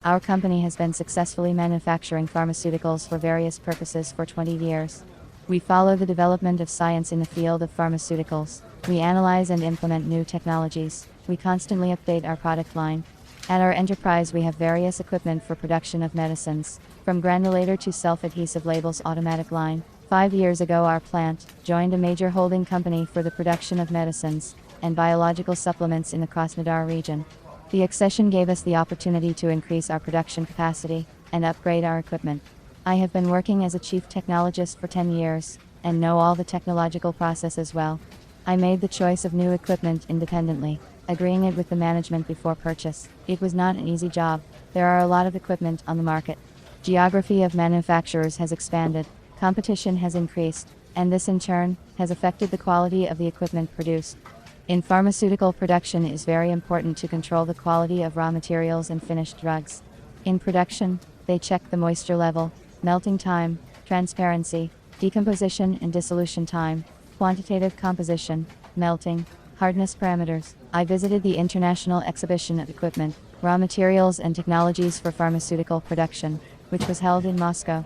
Our company has been successfully manufacturing pharmaceuticals for various purposes for 20 years. We follow the development of science in the field of pharmaceuticals. We analyze and implement new technologies. We constantly update our product line. At our enterprise we have various equipment for production of medicines, from granulator to self-adhesive labels automatic line. 5 years ago our plant joined a major holding company for the production of medicines and biological supplements in the Krasnodar region. The accession gave us the opportunity to increase our production capacity and upgrade our equipment. I have been working as a chief technologist for 10 years and know all the technological processes well. I made the choice of new equipment independently, agreeing it with the management before purchase. It was not an easy job. There are a lot of equipment on the market. Geography of manufacturers has expanded, competition has increased, and this in turn has affected the quality of the equipment produced. In pharmaceutical production it is very important to control the quality of raw materials and finished drugs. In production, they check the moisture level, melting time, transparency, decomposition and dissolution time, quantitative composition, melting, hardness parameters. I visited the International Exhibition of Equipment, Raw Materials and Technologies for Pharmaceutical Production, which was held in Moscow.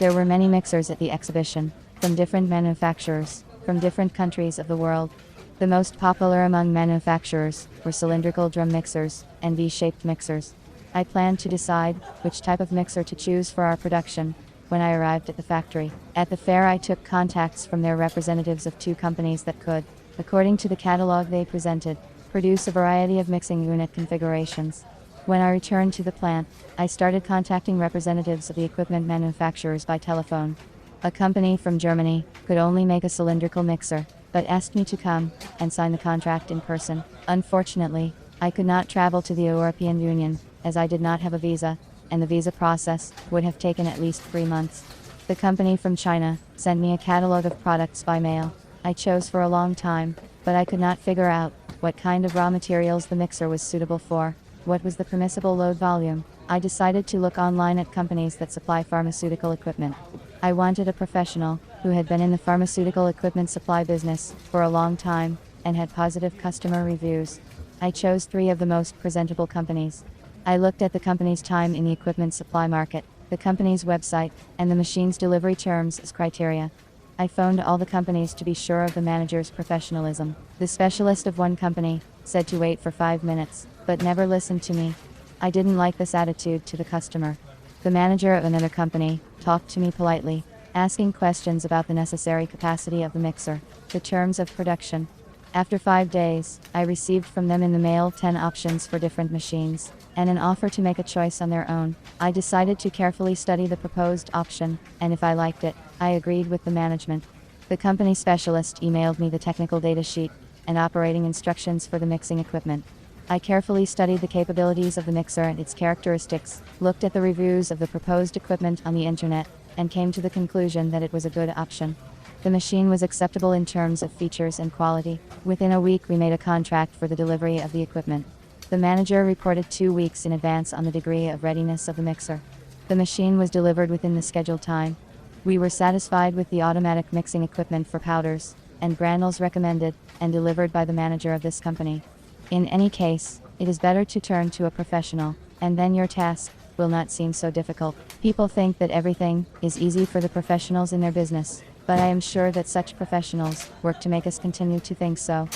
There were many mixers at the exhibition, from different manufacturers, from different countries of the world. The most popular among manufacturers were cylindrical drum mixers and V-shaped mixers. I planned to decide which type of mixer to choose for our production when I arrived at the factory. At the fair I took contacts from their representatives of 2 companies that could, according to the catalog they presented, produce a variety of mixing unit configurations. When I returned to the plant, I started contacting representatives of the equipment manufacturers by telephone. A company from Germany could only make a cylindrical mixer, but asked me to come and sign the contract in person. Unfortunately, I could not travel to the European Union, as I did not have a visa, and the visa process would have taken at least 3 months. The company from China sent me a catalog of products by mail. I chose for a long time, but I could not figure out what kind of raw materials the mixer was suitable for. What was the permissible load volume? I decided to look online at companies that supply pharmaceutical equipment. I wanted a professional who had been in the pharmaceutical equipment supply business for a long time and had positive customer reviews. I chose 3 of the most presentable companies. I looked at the company's time in the equipment supply market, the company's website, and the machine's delivery terms as criteria. I phoned all the companies to be sure of the manager's professionalism. The specialist of one company said to wait for 5 minutes, but never listened to me. I didn't like this attitude to the customer. The manager of another company talked to me politely, asking questions about the necessary capacity of the mixer, the terms of production. After 5 days, I received from them in the mail 10 options for different machines, and an offer to make a choice on their own. I decided to carefully study the proposed option, and if I liked it, I agreed with the management. The company specialist emailed me the technical data sheet and operating instructions for the mixing equipment. I carefully studied the capabilities of the mixer and its characteristics, looked at the reviews of the proposed equipment on the internet, and came to the conclusion that it was a good option. The machine was acceptable in terms of features and quality. Within a week we made a contract for the delivery of the equipment. The manager reported 2 weeks in advance on the degree of readiness of the mixer. The machine was delivered within the scheduled time. We were satisfied with the automatic mixing equipment for powders and granules recommended and delivered by the manager of this company. In any case, it is better to turn to a professional, and then your task will not seem so difficult. People think that everything is easy for the professionals in their business, but I am sure that such professionals work to make us continue to think so.